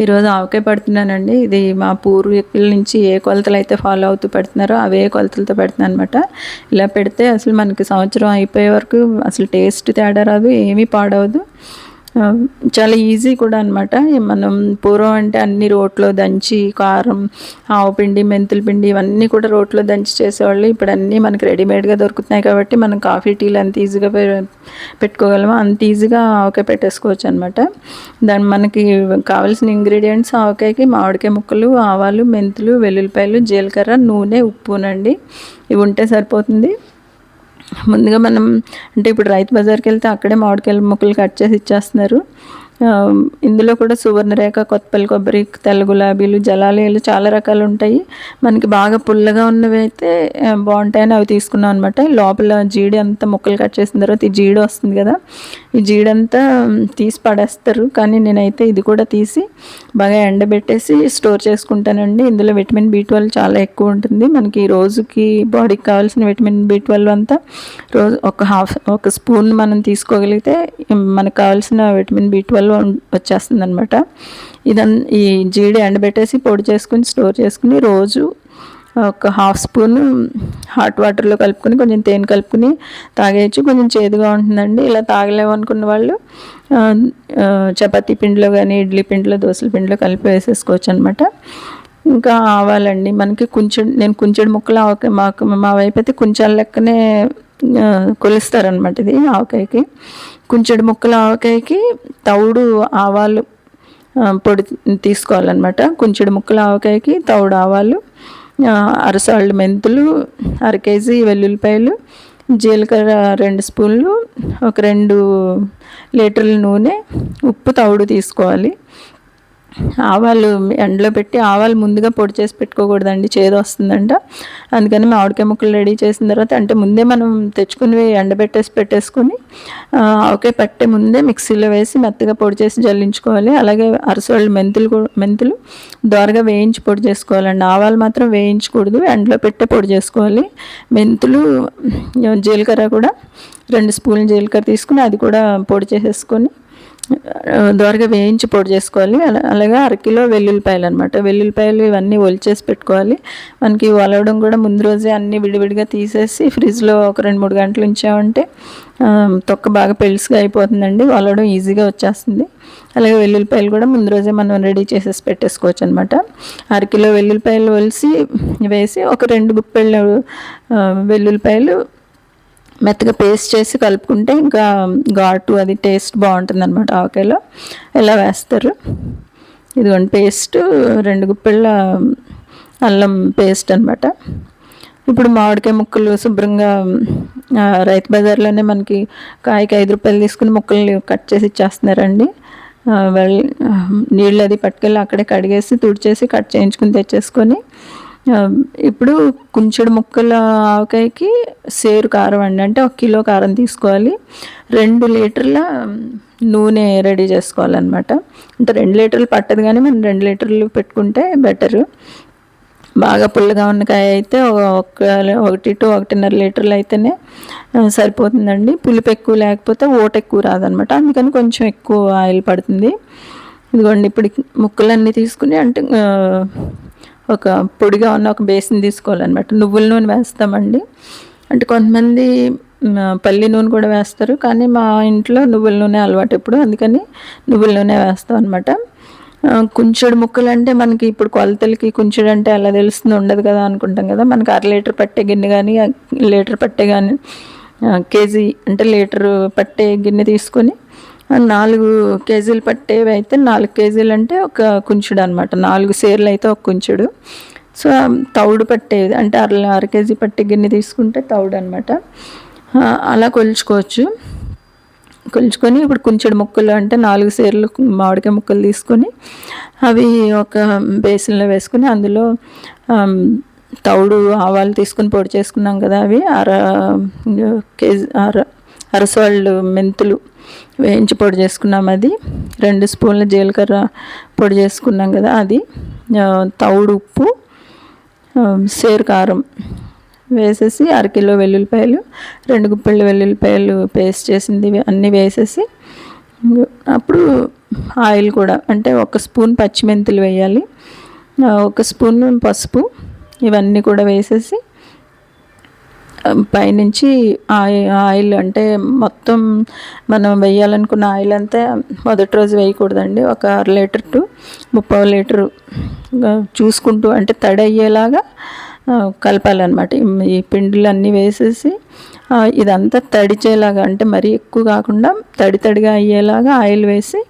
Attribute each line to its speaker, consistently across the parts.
Speaker 1: ఈరోజు ఆవకాయ పడుతున్నానండి. ఇది మా పూర్వీకుల నుంచి ఏ కొలతలు అయితే ఫాలో అవుతూ పెడుతున్నారో అవే కొలతలతో పెడుతున్నాను అనమాట. ఇలా పెడితే అసలు మనకి సంవత్సరం అయిపోయే వరకు అసలు టేస్ట్ తేడా రాదు, ఏమీ పాడవదు. చాలా ఈజీ కూడా అనమాట. మనం పూర్వం అంటే అన్ని రోట్లో దంచి కారం, ఆవపిండి, మెంతుల పిండి ఇవన్నీ కూడా రోట్లో దంచి చేసేవాళ్ళు. ఇప్పుడు అన్నీ మనకి రెడీమేడ్గా దొరుకుతున్నాయి కాబట్టి మనం కాఫీ టీలు అంత ఈజీగా పెట్టుకోగలము, అంత ఈజీగా ఆవకాయ పెట్టేసుకోవచ్చు అనమాట. దాని మనకి కావాల్సిన ఇంగ్రీడియంట్స్ ఆవకాయకి మామిడికాయ ముక్కలు, ఆవాలు, మెంతులు, వెల్లుల్లిపాయలు, జీలకర్ర, నూనె, ఉప్పునండి. ఇవి ఉంటే సరిపోతుంది. ముందుగా మనం అంటే ఇప్పుడు రైతు బజార్కి వెళ్తే అక్కడే మామిడికాయల ముక్కలు కట్ చేసి ఇచ్చేస్తున్నారు. ఇందులో కూడా సువర్ణరేఖ, కొత్తపల్లి కొబ్బరి, తెల్ల గులాబీలు, జలాలయాలు చాలా రకాలు ఉంటాయి. మనకి బాగా పుల్లగా ఉన్నవి అయితే బాగుంటాయని అవి తీసుకున్నాం అనమాట. లోపల జీడి అంతా ముక్కలు కట్ చేసిన తర్వాత ఈ జీడి వస్తుంది కదా, ఈ జీడంతా తీసి పడేస్తారు. కానీ నేనైతే ఇది కూడా తీసి బాగా ఎండబెట్టేసి స్టోర్ చేసుకుంటానండి. ఇందులో విటమిన్ B12 చాలా ఎక్కువ ఉంటుంది. మనకి రోజుకి బాడీకి కావాల్సిన విటమిన్ B12 అంతా రోజు ఒక స్పూన్ మనం తీసుకోగలిగితే మనకు కావాల్సిన విటమిన్ B12 వచ్చేస్తుంది అనమాట. ఈ జీడి ఎండబెట్టేసి పొడి చేసుకుని స్టోర్ చేసుకుని రోజు ఒక హాఫ్ స్పూన్ హాట్ వాటర్లో కలుపుకొని కొంచెం తేనె కలుపుకొని తాగేయచ్చు. కొంచెం చేదుగా ఉంటుందండి. ఇలా తాగలేము అనుకున్న వాళ్ళు చపాతీ పిండిలో కానీ, ఇడ్లీ పిండిలో, దోశల పిండిలో కలిపి వేసేసుకోవచ్చు అనమాట. ఇంకా ఆవాలండి, మనకి నేను కుంచెడు ముక్కలు మా వైపు అయితే కుంచాల లెక్కనే కొలుస్తారనమాట. ఇది ఆవకాయకి కుంచెడు ముక్కల ఆవకాయకి తౌడు ఆవాలు పొడి తీసుకోవాలన్నమాట. కుంచెడు ముక్కల ఆవకాయకి తౌడు ఆవాలు, అరసాళ్ళు మెంతులు, 1/2 కేజీ వెల్లుల్లిపాయలు, జీలకర్ర 2 స్పూన్లు, ఒక 2 లీటర్ల నూనె, ఉప్పు, తౌడు తీసుకోవాలి. ఆవాలు ఎండలో పెట్టి ఆవాలు ముందుగా పొడి చేసి పెట్టుకోకూడదండి, చేదు వస్తుందంట. అందుకని మామిడికాయ ముక్కలు రెడీ చేసిన తర్వాత అంటే ముందే మనం తెచ్చుకుని పెట్టేసుకొని ఆవకాయ పట్టే ముందే మిక్సీలో వేసి మెత్తగా పొడి చేసి జల్లించుకోవాలి. అలాగే అరసోళ్ళు మెంతులు దోరగా వేయించి పొడి చేసుకోవాలండి. ఆవాలు మాత్రం వేయించకూడదు, ఎండలో పెట్టే పొడి చేసుకోవాలి. మెంతులు, జీలకర్ర కూడా 2 స్పూన్లు జీలకర్ర తీసుకుని అది కూడా పొడి చేసేసుకొని దోరగా వేయించి పొడి చేసుకోవాలి. అలాగే 1/2 కిలో వెల్లుల్లిపాయలు అనమాట. వెల్లుల్లిపాయలు ఇవన్నీ ఒలిచేసి పెట్టుకోవాలి. మనకి ఒలవడం కూడా ముందు రోజే అన్నీ విడివిడిగా తీసేసి ఫ్రిడ్జ్లో ఒక 2-3 గంటలు ఉంచామంటే తొక్క బాగా పెలుసుగా అయిపోతుందండి, ఒలవడం ఈజీగా వచ్చేస్తుంది. అలాగే వెల్లుల్లిపాయలు కూడా ముందు రోజే మనం రెడీ చేసేసి పెట్టేసుకోవచ్చు అనమాట. 1/2 కిలో వెల్లుల్లిపాయలు వేసి ఒక 2 గుప్పెళ్ళు వెల్లుల్లిపాయలు మెత్తగా పేస్ట్ చేసి కలుపుకుంటే ఇంకా ఘాటు అది టేస్ట్ బాగుంటుంది అనమాట. ఆవకాయలో ఎలా వేస్తారు, ఇదిగోండి పేస్ట్, 2 గుప్పెళ్ళ అల్లం పేస్ట్ అనమాట. ఇప్పుడు మామిడికాయ ముక్కలు శుభ్రంగా రైతు బజార్లోనే మనకి కాయకి 5 రూపాయలు తీసుకుని ముక్కలు కట్ చేసి ఇచ్చేస్తున్నారండి. నీళ్ళు అది పట్టుకెళ్ళి అక్కడే కడిగేసి తుడిచేసి కట్ చేయించుకుని తెచ్చేసుకొని ఇప్పుడు కుంచెడు ముక్కల ఆవకాయకి సేరు కారం అండి, అంటే 1 కిలో కారం తీసుకోవాలి. 2 లీటర్ల నూనె రెడీ చేసుకోవాలన్నమాట. అంటే 2 లీటర్లు పట్టదు కానీ మనం 2 లీటర్లు పెట్టుకుంటే బెటరు. బాగా పుల్లగా ఉన్న కాయ అయితే 1 to 1.5 లీటర్లు అయితేనే సరిపోతుందండి. పులుపు ఎక్కువ లేకపోతే ఎక్కువ రాదనమాట. అందుకని కొంచెం ఎక్కువ ఆయిల్ పడుతుంది. ఇదిగోండి ఇప్పుడు ముక్కలన్నీ తీసుకుని అంటే ఒక పొడిగా ఉన్న ఒక బేసిన్ తీసుకోవాలన్నమాట. నువ్వుల నూనె వేస్తామండి, అంటే కొంతమంది పల్లి నూనె కూడా వేస్తారు, కానీ మా ఇంట్లో నువ్వుల నూనె అలవాటు ఎప్పుడు, అందుకని నువ్వుల నూనె వేస్తాం అనమాట. కుంచెడు ముక్కలు అంటే మనకి ఇప్పుడు కొలతలకి కుంచెడు అంటే అలా తెలుస్తుంది ఉండదు కదా అనుకుంటాం కదా. మనకి 1/2 లీటర్ పట్టే గిన్నె కానీ, లీటర్ పట్టే కానీ, కేజీ అంటే లీటరు పట్టే గిన్నె తీసుకొని 4 కేజీలు పట్టేవి అయితే 4 కేజీలు అంటే ఒక కుంచుడు అనమాట. 4 సేర్లు అయితే ఒక కుంచుడు. సో తౌడు పట్టేది అంటే 1/2 కేజీ పట్టే గిన్నె తీసుకుంటే తౌడు అనమాట. అలా కొలుచుకొని ఇప్పుడు కుంచెడు ముక్కలు అంటే 4 సేర్లు మామిడికాయ ముక్కలు తీసుకొని అవి ఒక బేసిన్లో వేసుకొని అందులో తౌడు ఆవాలు తీసుకుని పొడి చేసుకున్నాం కదా, అవి 1/2 కేజీ అరసోళ్ళు మెంతులు వేయించి పొడి చేసుకున్నాం, అది 2 స్పూన్ల జీలకర్ర పొడి చేసుకున్నాం కదా అది, తౌడు ఉప్పు, సేరు కారం వేసేసి 1/2 కిలో వెల్లుల్లిపాయలు, 2 గుప్పెళ్ళు వెల్లుల్లిపాయలు పేస్ట్ చేసింది అన్నీ వేసేసి అప్పుడు ఆయిల్ కూడా అంటే 1 స్పూన్ పచ్చిమెంతులు వేయాలి, 1 స్పూన్ పసుపు, ఇవన్నీ కూడా వేసేసి పైనుంచి ఆయిల్ అంటే మొత్తం మనం వేయాలనుకున్న ఆయిల్ అంతా మొదటి రోజు వేయకూడదండి. ఒక 1/2 లీటర్ టు 3/4 లీటరు చూసుకుంటూ అంటే తడి అయ్యేలాగా కలపాలన్నమాట. ఈ పిండిలన్నీ వేసేసి ఇదంతా తడిచేలాగా అంటే మరీ ఎక్కువ కాకుండా తడిగా అయ్యేలాగా ఆయిల్ వేసి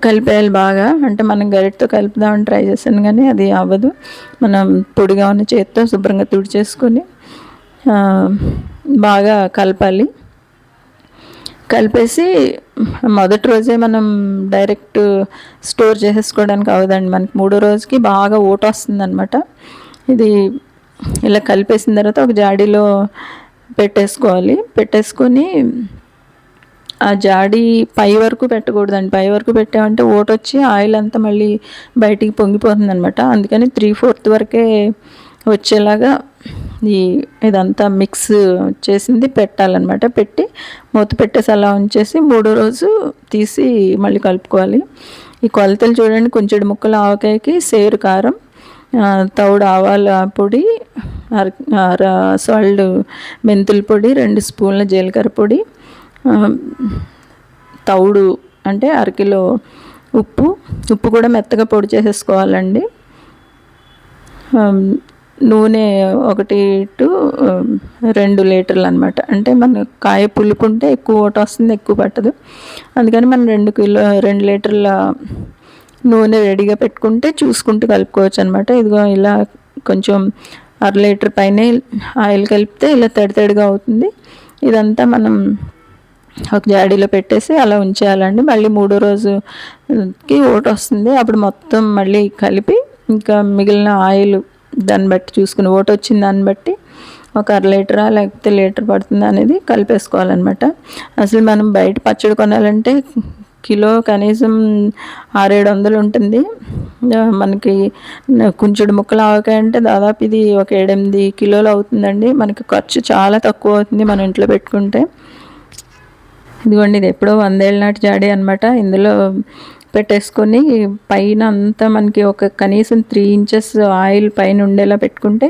Speaker 1: కలిపేయాలి బాగా. అంటే మనం గరిటతో కలుపుదామని ట్రై చేశాను కానీ అది అవ్వదు. మనం పొడిగా ఉన్న చేత్తో శుభ్రంగా తుడిచేసుకొని బాగా కలపాలి. కలిపేసి మొదటి రోజే మనం డైరెక్ట్ స్టోర్ చేసేసుకోవడానికి అవ్వదండి. మనకి 3వ రోజుకి బాగా ఊట వస్తుందన్నమాట. ఇది ఇలా కలిపేసిన తర్వాత ఒక జాడీలో పెట్టేసుకోవాలి. పెట్టేసుకొని ఆ జాడీ పై వరకు పెట్టకూడదండి. పై వరకు పెట్టామంటే ఊటొచ్చి ఆయిల్ అంతా మళ్ళీ బయటికి పొంగిపోతుందన్నమాట. అందుకని 3/4 వరకే వచ్చేలాగా ఇదంతా మిక్స్ చేసింది పెట్టాలన్నమాట. పెట్టి మూత పెట్టేసి అలా ఉంచేసి 3వ రోజు తీసి మళ్ళీ కలుపుకోవాలి. ఈ కొలతలు చూడండి, కొంచెం ముక్కలు ఆవకాయకి సేరు కారం, తౌడు ఆవాల పొడి, సాల్ట్ మెంతుల పొడి, 2 స్పూన్ల జీలకర్ర పొడి, తౌడు అంటే 1/2 కిలో ఉప్పు కూడా మెత్తగా పొడి చేసేసుకోవాలండి. నూనె 1 టు 2 లీటర్లు అనమాట. అంటే మన కాయ పులుపు ఉంటే ఎక్కువ ఊట వస్తుంది, ఎక్కువ పట్టదు. అందుకని మనం 2 లీటర్ల నూనె రెడీగా పెట్టుకుంటే చూసుకుంటూ కలుపుకోవచ్చు అనమాట. ఇదిగో ఇలా కొంచెం 1/2 లీటర్ పైనే ఆయిల్ కలిపితే ఇలా తడిగా అవుతుంది. ఇదంతా మనం ఒక జాడీలో పెట్టేసి అలా ఉంచేయాలండి. మళ్ళీ 3వ రోజుకి ఊట వస్తుంది. అప్పుడు మొత్తం మళ్ళీ కలిపి ఇంకా మిగిలిన ఆయిల్ దాన్ని బట్టి చూసుకుని ఊట వచ్చిన దాన్ని బట్టి ఒక 1/2 లీటరా లేకపోతే లీటర్ పడుతుందా అనేది కలిపేసుకోవాలన్నమాట. అసలు మనం బయట పచ్చడి కొనాలంటే కిలో కనీసం 600-700 ఉంటుంది. మనకి కొంచెం ముక్కలు ఆవకాయ అంటే దాదాపు ఇది ఒక 7-8 కిలోలు అవుతుందండి. మనకి ఖర్చు చాలా తక్కువ అవుతుంది మనం ఇంట్లో పెట్టుకుంటే. ఇదిగోండి, ఇది ఎప్పుడో 100 ఏళ్ళ నాటి జాడీ అనమాట. ఇందులో పెట్టేసుకొని పైన అంతా మనకి ఒక కనీసం 3 ఇంచెస్ ఆయిల్ పైన ఉండేలా పెట్టుకుంటే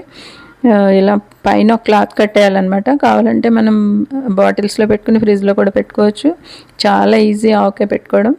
Speaker 1: ఇలా పైన ఒక క్లాత్ కట్టేయాలన్నమాట. కావాలంటే మనం బాటిల్స్లో పెట్టుకుని ఫ్రిడ్జ్లో కూడా పెట్టుకోవచ్చు. చాలా ఈజీ ఆవకాయ పెట్టుకోవడం.